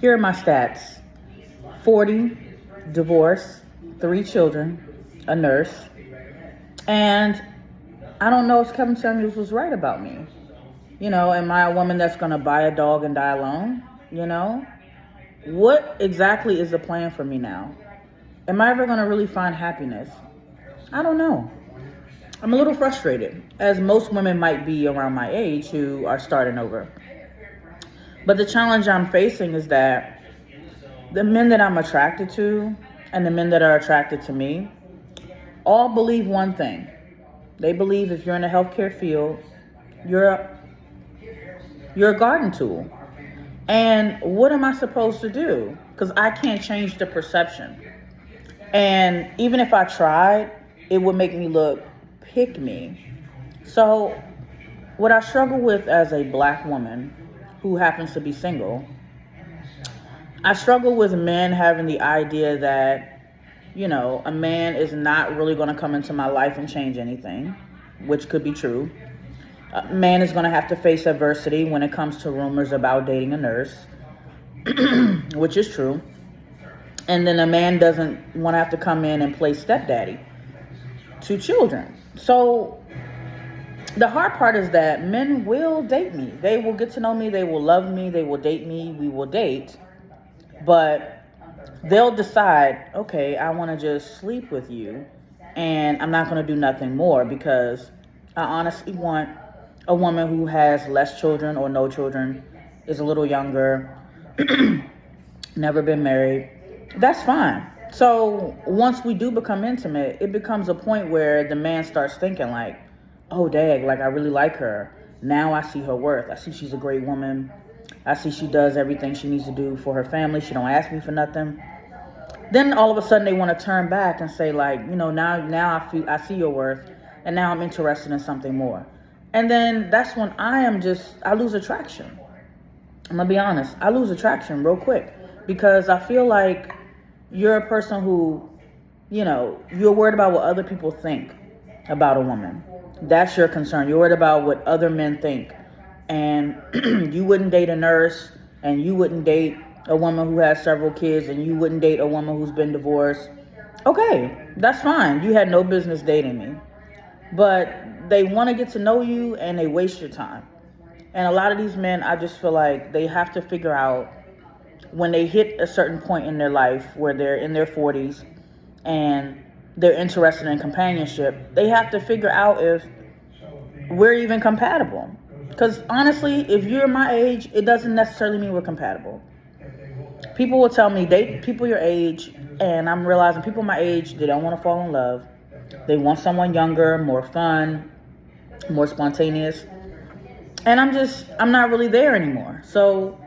Here are my stats: 40, divorce, 3 children, a nurse. And I don't know if Kevin Samuels was right about me. Am I a woman that's going to buy a dog and die alone? What exactly is the plan for me now? Am I ever going to really find happiness? I don't know. I'm a little frustrated, as most women might be around my age who are starting over. But the challenge I'm facing is that the men that I'm attracted to and the men that are attracted to me all believe one thing. They believe if you're in the healthcare field, you're a garden tool. And what am I supposed to do? Because I can't change the perception. And even if I tried, it would make me look pick me. So what I struggle with as a black woman who happens to be single, I struggle with men having the idea that, a man is not really going to come into my life and change anything, which could be true. A man is going to have to face adversity when it comes to rumors about dating a nurse, which is true. And then a man doesn't want to have to come in and play stepdaddy to children. So the hard part is that men will date me. They will get to know me. They will love me. They will date me. We will date. But they'll decide, okay, I want to just sleep with you and I'm not going to do nothing more, because I honestly want a woman who has less children or no children, is a little younger, never been married. That's fine. So once we do become intimate, it becomes a point where the man starts thinking like, oh, dang, like I really like her. Now I see her worth. I see she's a great woman. I see she does everything she needs to do for her family. She don't ask me for nothing. Then all of a sudden they want to turn back and say like, now I see your worth, and now I'm interested in something more. And then that's when I lose attraction. I'm gonna be honest. I lose attraction real quick, because I feel like you're a person who, you're worried about what other people think about a woman. That's your concern. You're worried about what other men think. And you wouldn't date a nurse, and you wouldn't date a woman who has several kids, and you wouldn't date a woman who's been divorced. Okay, that's fine. You had no business dating me. But they want to get to know you and they waste your time. And a lot of these men, I just feel like they have to figure out, when they hit a certain point in their life where they're in their 40s and they're interested in companionship, they have to figure out if we're even compatible. Because honestly, if you're my age, it doesn't necessarily mean we're compatible. People will tell me, date people your age, and I'm realizing people my age, they don't want to fall in love. They want someone younger, more fun, more spontaneous. And I'm not really there anymore. So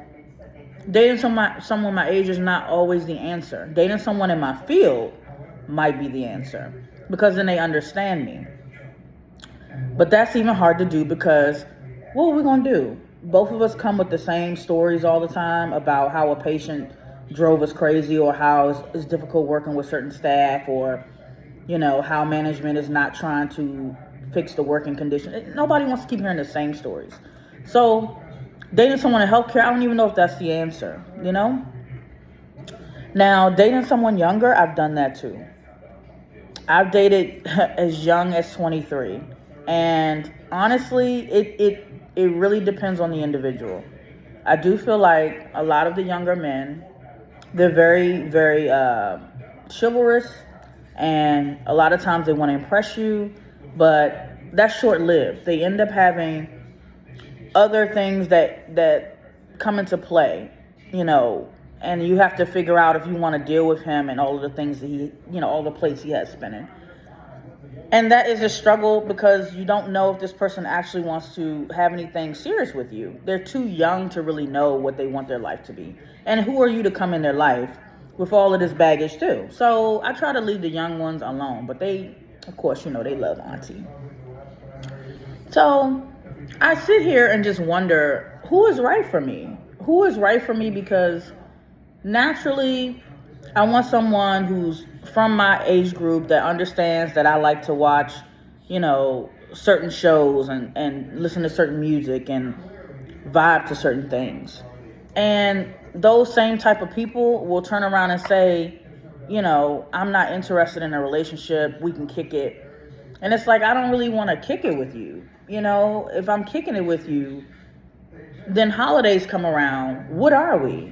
dating someone my age is not always the answer. Dating someone in my field might be the answer, because then they understand me. But that's even hard to do, because what are we going to do? Both of us come with the same stories all the time about how a patient drove us crazy, or how it's difficult working with certain staff, or, how management is not trying to fix the working condition. Nobody wants to keep hearing the same stories. So dating someone in healthcare, I don't even know if that's the answer, Now, dating someone younger, I've done that too. I've dated as young as 23. And honestly, it really depends on the individual. I do feel like a lot of the younger men, they're very, very chivalrous, and a lot of times they want to impress you, but that's short-lived. They end up having other things that come into play, and you have to figure out if you want to deal with him and all of the things that he, all the plates he has spinning. And that is a struggle, because you don't know if this person actually wants to have anything serious with you. They're too young to really know what they want their life to be. And who are you to come in their life with all of this baggage too? So I try to leave the young ones alone, but they, of course, they love auntie. So I sit here and just wonder, who is right for me? Who is right for me? Because naturally, I want someone who's from my age group, that understands that I like to watch, certain shows and listen to certain music and vibe to certain things. And those same type of people will turn around and say, I'm not interested in a relationship. We can kick it. And it's like, I don't really want to kick it with you. If I'm kicking it with you, then holidays come around. What are we?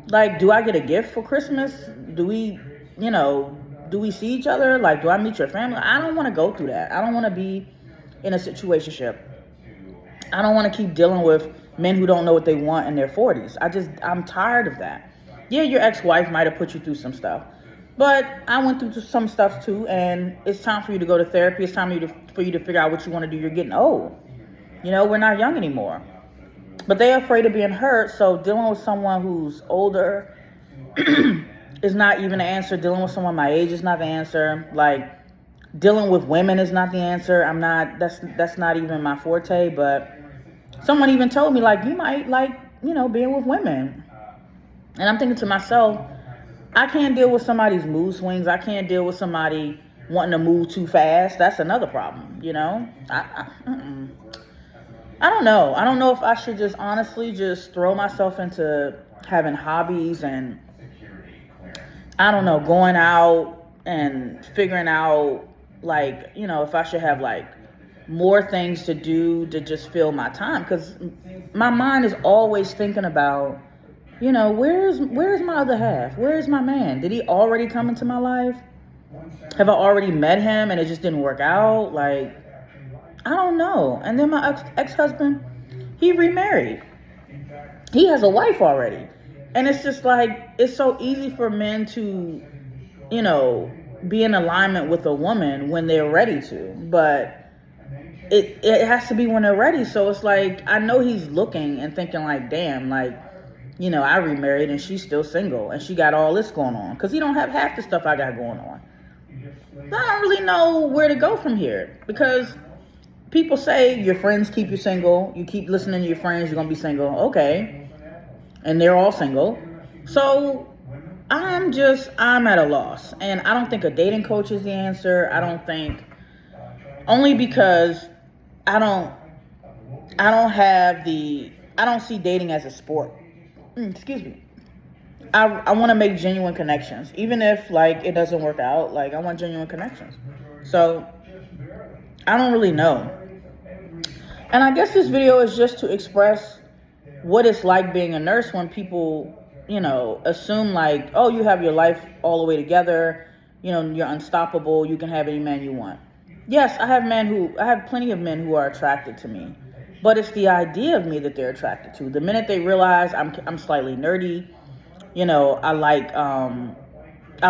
Like, do I get a gift for Christmas? Do we, do we see each other? Like, do I meet your family? I don't want to go through that. I don't want to be in a situationship. I don't want to keep dealing with men who don't know what they want in their 40s. I'm tired of that. Yeah, your ex-wife might have put you through some stuff, but I went through some stuff too, and it's time for you to go to therapy. It's time for you to figure out what you want to do. You're getting old. We're not young anymore. But they're afraid of being hurt, so dealing with someone who's older is not even the answer. Dealing with someone my age is not the answer. Like, dealing with women is not the answer. That's not even my forte, but someone even told me, like, you might like, being with women. And I'm thinking to myself, I can't deal with somebody's mood swings. I can't deal with somebody wanting to move too fast. That's another problem, I don't know. I don't know if I should just honestly just throw myself into having hobbies and, I don't know, going out and figuring out, like, if I should have, like, more things to do to just fill my time. Because my mind is always thinking about, where's my other half? Where's my man? Did he already come into my life? Have I already met him and it just didn't work out? Like, I don't know. And then my ex-husband, he remarried. He has a wife already. And it's just like, it's so easy for men to, be in alignment with a woman when they're ready to. But it has to be when they're ready. So it's like, I know he's looking and thinking like, damn, like, I remarried and she's still single and she got all this going on. Because he don't have half the stuff I got going on. I don't really know where to go from here. Because people say your friends keep you single. You keep listening to your friends, you're going to be single. Okay. And they're all single. So I'm at a loss. And I don't think a dating coach is the answer. I don't think, only because I don't see dating as a sport. Excuse me. I want to make genuine connections. Even if, like, it doesn't work out, like, I want genuine connections. So I don't really know. And I guess this video is just to express what it's like being a nurse when people, assume like, oh, you have your life all the way together, you're unstoppable, you can have any man you want. Yes, I have plenty of men who are attracted to me, but it's the idea of me that they're attracted to. The minute they realize I'm slightly nerdy, I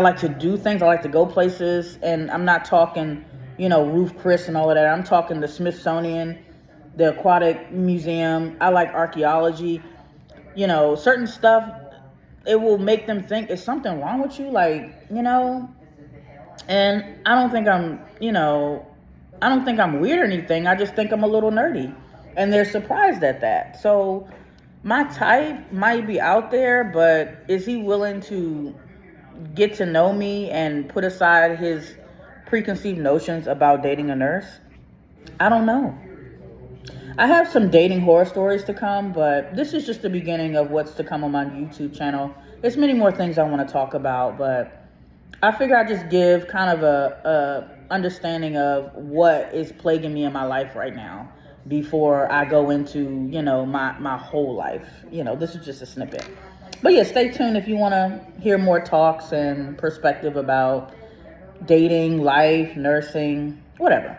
like to do things, I like to go places, and I'm not talking, Ruth Chris and all of that. I'm talking the Smithsonian, the Aquatic Museum. I like archaeology. Certain stuff, it will make them think, is something wrong with you? Like, and I don't think I'm weird or anything. I just think I'm a little nerdy. And they're surprised at that. So my type might be out there, but is he willing to get to know me and put aside his preconceived notions about dating a nurse? I don't know. I have some dating horror stories to come, but this is just the beginning of what's to come on my YouTube channel. There's many more things I want to talk about, but I figure I just give kind of a understanding of what is plaguing me in my life right now before I go into, my whole life. This is just a snippet. But yeah, stay tuned if you want to hear more talks and perspective about dating, life, nursing, whatever.